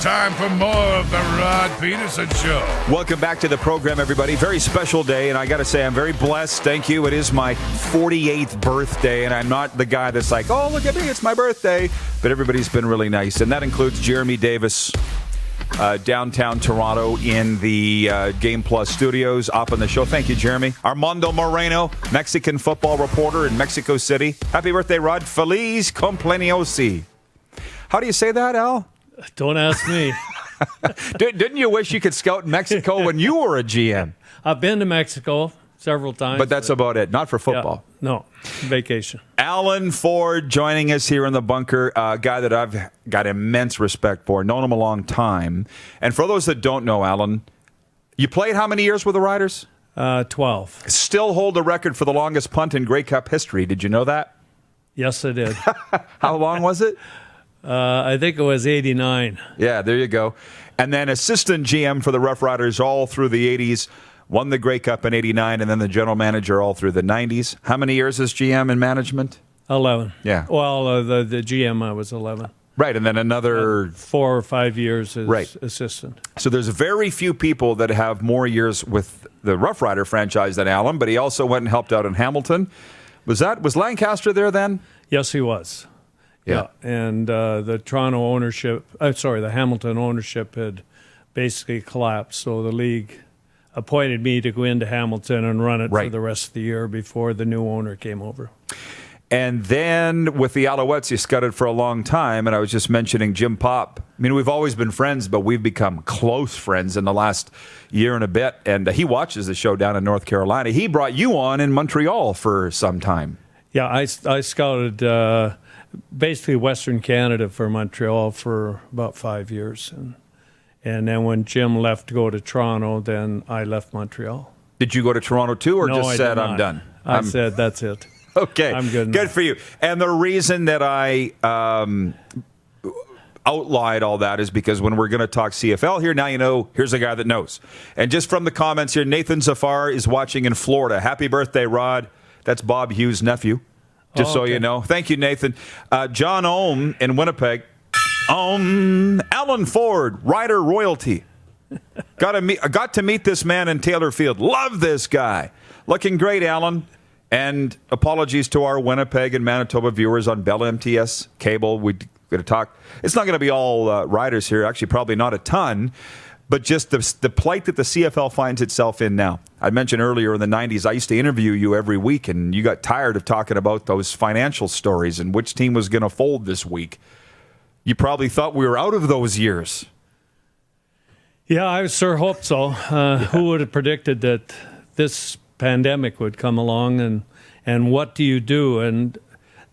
Time for more of the Rod Peterson Show. Welcome back to the program, everybody. Very special day, and I got to say, I'm very blessed. Thank you. It is my 48th birthday, and I'm not the guy that's like, oh, look at me, it's my birthday. But everybody's been really nice, and that includes Jeremy Davis, downtown Toronto in the Game Plus studios, up on the show. Thank you, Jeremy. Armando Moreno, Mexican football reporter in Mexico City. Happy birthday, Rod. Feliz cumpleaños. How do you say that, Al? Don't ask me. Didn't you wish you could scout in Mexico when you were a GM? I've been to Mexico several times. But that's about it. Not for football. Yeah, no, vacation. Alan Ford joining us here in the bunker, a guy that I've got immense respect for, known him a long time. And for those that don't know, Alan, you played how many years with the Riders? 12. Still hold the record for the longest punt in Grey Cup history. Did you know that? Yes, I did. How long was it? I think it was 89. Yeah, there you go. And then assistant GM for the Rough Riders all through the 80s, won the Grey Cup in 89, and then the general manager all through the 90s. How many years as GM in management? 11. Yeah. Well, the GM, I was 11. Right, and then another 4 or 5 years as right. assistant. So there's very few people that have more years with the Rough Rider franchise than Alan, but he also went and helped out in Hamilton. Was Lancaster there then? Yes, he was. Yeah. And the the Hamilton ownership had basically collapsed. So the league appointed me to go into Hamilton and run it for the rest of the year before the new owner came over. And then with the Alouettes, you scouted for a long time. And I was just mentioning Jim Popp. I mean, we've always been friends, but we've become close friends in the last year and a bit. And he watches the show down in North Carolina. He brought you on in Montreal for some time. Yeah, I scouted basically Western Canada for Montreal for about 5 years. And then when Jim left to go to Toronto, then I left Montreal. Did you go to Toronto too, or No, just I said, did I'm not. done? I said, that's it. Okay. I'm good Good now. for you. And the reason that I outlined all that is because when we're going to talk CFL here, now you know, here's a guy that knows. And just from the comments here, Nathan Zafar is watching in Florida. Happy birthday, Rod. That's Bob Hughes' nephew, just so you know. Thank you, Nathan. John Ohm in Winnipeg. Alan Ford, Rider royalty. Got to meet this man in Taylor Field. Love this guy. Looking great, Alan. And apologies to our Winnipeg and Manitoba viewers on Bell MTS cable. We're going to talk. It's not going to be all Riders here. Actually, probably not a ton. But just the plight that the CFL finds itself in now. I mentioned earlier in the 90s, I used to interview you every week, and you got tired of talking about those financial stories and which team was going to fold this week. You probably thought we were out of those years. Yeah, I sure hope so. Who would have predicted that this pandemic would come along, and what do you do? And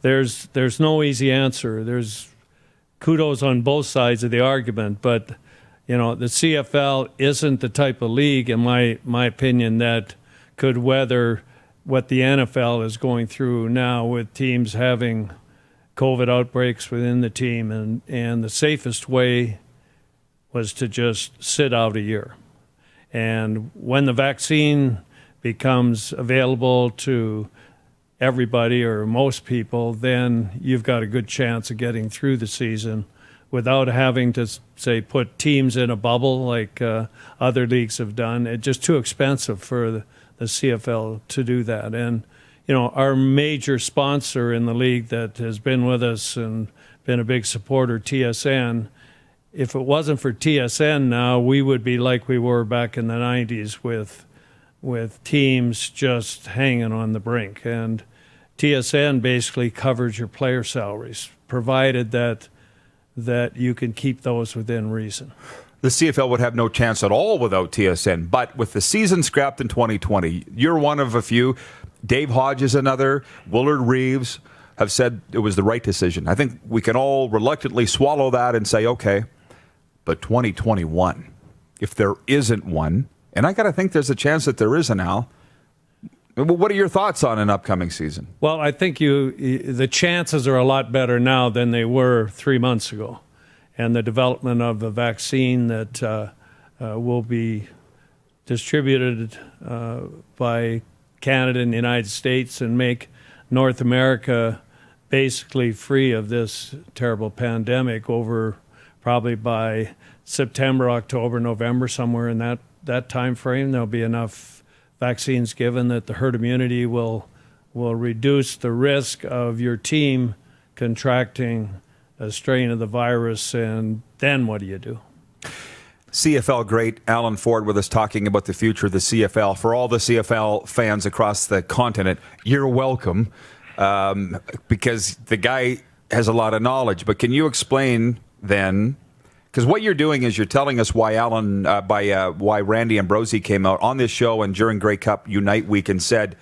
there's no easy answer. There's kudos on both sides of the argument, but you know, the CFL isn't the type of league, in my opinion, that could weather what the NFL is going through now with teams having COVID outbreaks within the team. And the safest way was to just sit out a year. And when the vaccine becomes available to everybody or most people, then you've got a good chance of getting through the season without having to, say, put teams in a bubble like other leagues have done. It's just too expensive for the CFL to do that. And, you know, our major sponsor in the league that has been with us and been a big supporter, TSN, if it wasn't for TSN now, we would be like we were back in the 90s with teams just hanging on the brink. And TSN basically covers your player salaries, provided that you can keep those within reason. The CFL would have no chance at all without TSN. But with the season scrapped in 2020, you're one of a few. Dave Hodge is another. Willard Reeves have said it was the right decision. I think we can all reluctantly swallow that and say, okay, but 2021, if there isn't one, and I got to think there's a chance that there isn't, Al. What are your thoughts on an upcoming season? Well, I think the chances are a lot better now than they were 3 months ago. And the development of a vaccine that will be distributed by Canada and the United States and make North America basically free of this terrible pandemic over probably by September, October, November, somewhere in that time frame, there'll be enough vaccines given that the herd immunity will reduce the risk of your team contracting a strain of the virus. And then what do you do? CFL great Alan Ford with us talking about the future of the CFL. For all the CFL fans across the continent, you're welcome, because the guy has a lot of knowledge. But can you explain then, because what you're doing is you're telling us why why Randy Ambrosie came out on this show and during Grey Cup Unite Week and said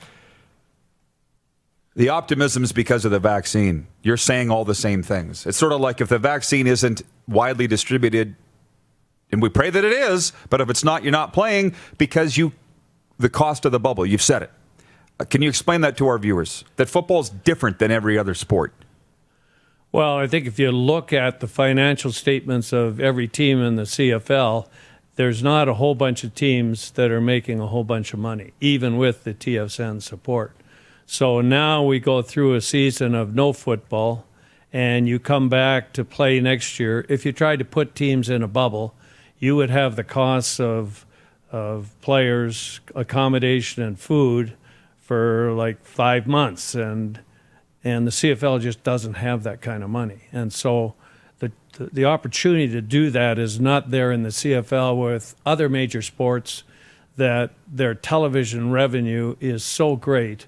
the optimism is because of the vaccine. You're saying all the same things. It's sort of like if the vaccine isn't widely distributed, and we pray that it is, but if it's not, you're not playing because the cost of the bubble. You've said it. Can you explain that to our viewers? That football is different than every other sport. Well, I think if you look at the financial statements of every team in the CFL, there's not a whole bunch of teams that are making a whole bunch of money, even with the TSN support. So now we go through a season of no football, and you come back to play next year. If you tried to put teams in a bubble, you would have the costs of players, accommodation, and food for like 5 months, and the CFL just doesn't have that kind of money. And so the opportunity to do that is not there in the CFL with other major sports, that their television revenue is so great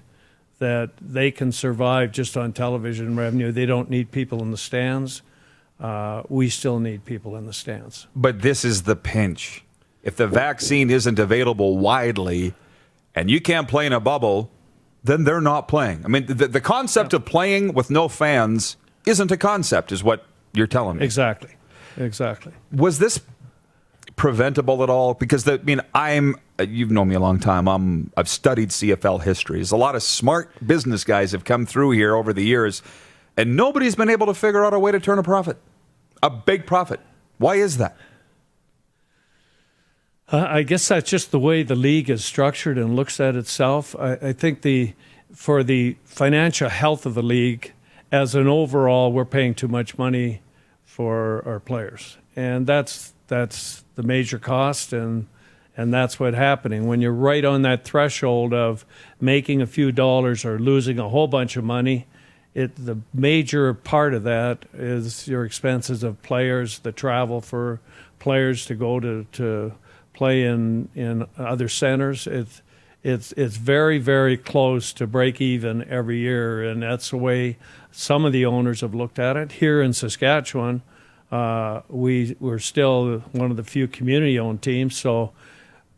that they can survive just on television revenue. They don't need people in the stands. We still need people in the stands. But this is the pinch. If the vaccine isn't available widely and you can't play in a bubble, then they're not playing. I mean, the concept of playing with no fans isn't a concept, is what you're telling me. Exactly. Was this preventable at all? Because you've known me a long time. I've studied CFL history. There's a lot of smart business guys have come through here over the years, and nobody's been able to figure out a way to turn a profit, a big profit. Why is that? I guess that's just the way the league is structured and looks at itself. I think for the financial health of the league, as an overall, we're paying too much money for our players, and that's the major cost, and that's what's happening when you're right on that threshold of making a few dollars or losing a whole bunch of money. The major part of that is your expenses of players, the travel for players to go to play in other centers. It's very, very close to break even every year, and that's the way some of the owners have looked at it. Here in Saskatchewan, we're still one of the few community-owned teams, so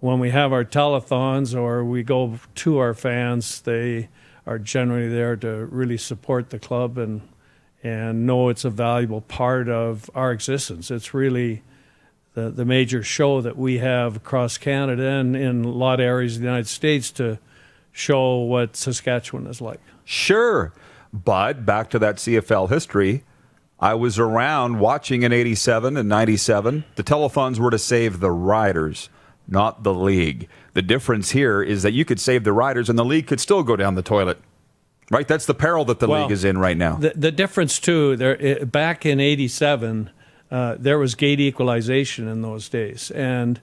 when we have our telethons or we go to our fans, they are generally there to really support the club and know it's a valuable part of our existence. It's really the major show that we have across Canada and in a lot of areas of the United States to show what Saskatchewan is like. Sure, but back to that CFL history, I was around watching in 87 and 97. The telethons were to save the riders, not the league. The difference here is that you could save the riders and the league could still go down the toilet. Right? That's the peril that the league is in right now. The difference, too, back in 87, there was gate equalization in those days. And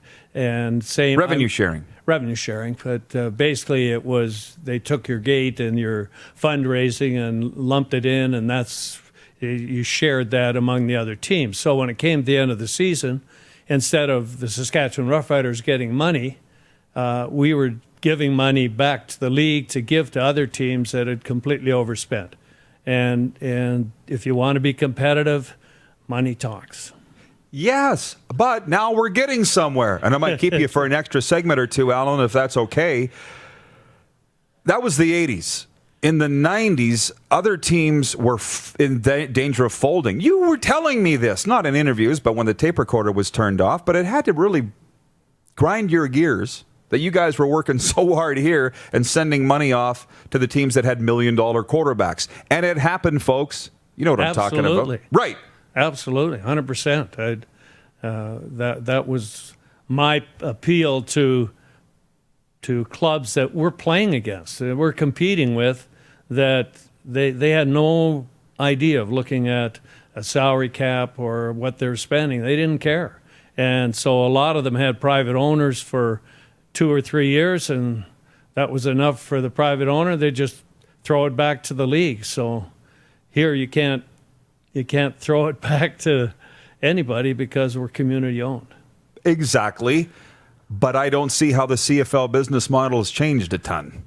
same revenue sharing. Revenue sharing. But basically it was they took your gate and your fundraising and lumped it in, and you shared that among the other teams. So when it came to the end of the season, instead of the Saskatchewan Roughriders getting money, we were giving money back to the league to give to other teams that had completely overspent. And if you want to be competitive, money talks. Yes, but now we're getting somewhere. And I might keep you for an extra segment or two, Alan, if that's okay. That was the 80s. In the 90s, other teams were in danger of folding. You were telling me this, not in interviews, but when the tape recorder was turned off. But it had to really grind your gears that you guys were working so hard here and sending money off to the teams that had $1 million quarterbacks. And it happened, folks. You know what I'm talking about. Right. Absolutely, 100%. That was my appeal to clubs that we're playing against, that we're competing with, that they had no idea of looking at a salary cap or what they're spending. They didn't care. And so a lot of them had private owners for 2 or 3 years, and that was enough for the private owner. They just throw it back to the league. So here you can't throw it back to anybody because we're community owned. Exactly. But I don't see how the CFL business model has changed a ton.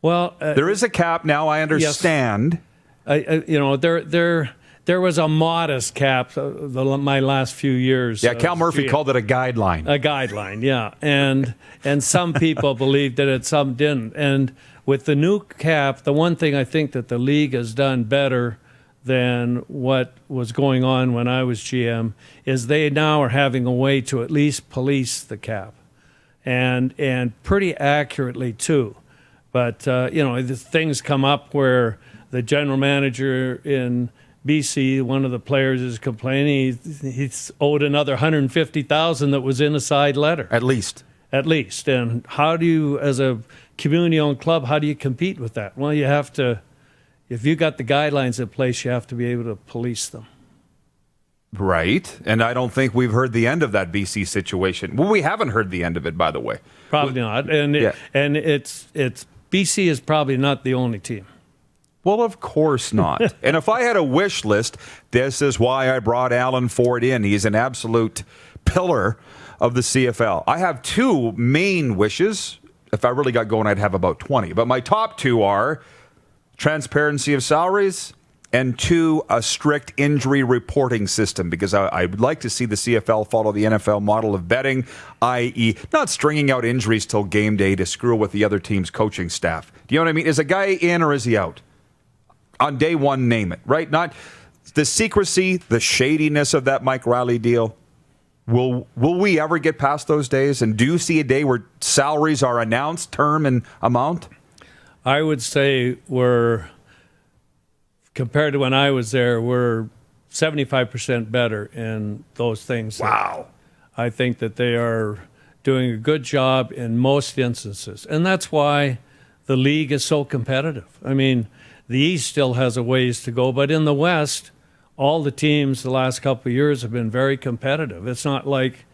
Well, there is a cap now, I understand. Yes. There was a modest cap my last few years. Yeah, Cal Murphy called it a guideline. A guideline, yeah. And some people believed it, some didn't. And with the new cap, the one thing I think that the league has done better than what was going on when I was GM is they now are having a way to at least police the cap, and pretty accurately too. But the things come up where the general manager in BC, one of the players is complaining he's owed another $150,000 that was in a side letter. At least. And how do you, as a community-owned club, how do you compete with that? Well, you have to, if you got the guidelines in place, you have to be able to police them. Right. And I don't think we've heard the end of that BC situation. Well, we haven't heard the end of it, by the way. Probably not. And it's BC is probably not the only team. Well, of course not. And if I had a wish list, this is why I brought Alan Ford in. He's an absolute pillar of the CFL. I have 2 main wishes. If I really got going, I'd have about 20. But my top 2 are transparency of salaries and 2, a strict injury reporting system, because I would like to see the CFL follow the NFL model of betting, i.e. not stringing out injuries till game day to screw with the other team's coaching staff. Do you know what I mean? Is a guy in or is he out? On day one, name it, right? Not the secrecy, the shadiness of that Mike Riley deal. Will we ever get past those days? And do you see a day where salaries are announced, term and amount? I would say compared to when I was there, we're 75% better in those things. Wow. I think that they are doing a good job in most instances. And that's why the league is so competitive. I mean, the East still has a ways to go, but in the West, all the teams the last couple of years have been very competitive. It's not like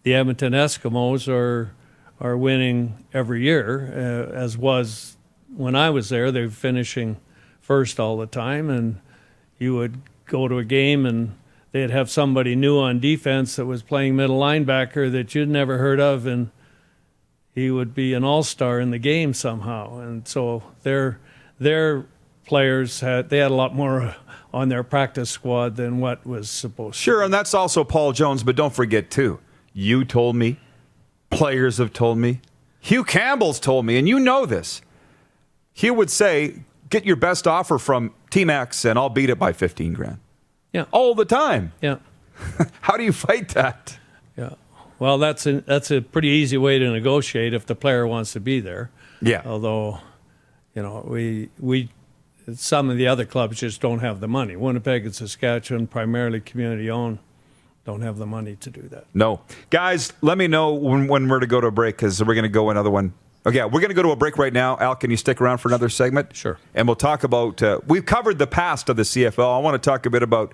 the Edmonton Eskimos are winning every year, as was when I was there. They're finishing first all the time, and you would go to a game and they'd have somebody new on defense that was playing middle linebacker that you'd never heard of, and he would be an all-star in the game somehow. And so their players had a lot more on their practice squad than what was supposed to. Sure, and that's also Paul Jones, but don't forget too, you told me, players have told me, Hugh Campbell's told me, and you know this. Hugh would say, get your best offer from Team X and I'll beat it by $15,000. Yeah. All the time. Yeah. How do you fight that? Yeah. Well, that's a pretty easy way to negotiate if the player wants to be there. Yeah. Although, we some of the other clubs just don't have the money. Winnipeg and Saskatchewan, primarily community-owned, don't have the money to do that. No. Guys, let me know when we're to go to a break, because we're going to go another one. Okay, we're going to go to a break right now. Al, can you stick around for another segment? Sure. And we'll talk about, we've covered the past of the CFL. I want to talk a bit about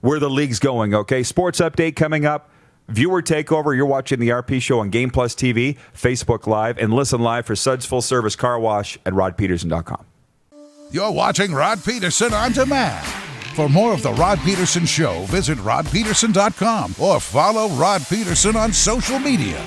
where the league's going, okay? Sports update coming up. Viewer takeover. You're watching the RP Show on Game Plus TV, Facebook Live, and listen live for Suds Full Service Car Wash at rodpeterson.com. You're watching Rod Peterson On Demand. For more of The Rod Peterson Show, visit rodpeterson.com or follow Rod Peterson on social media.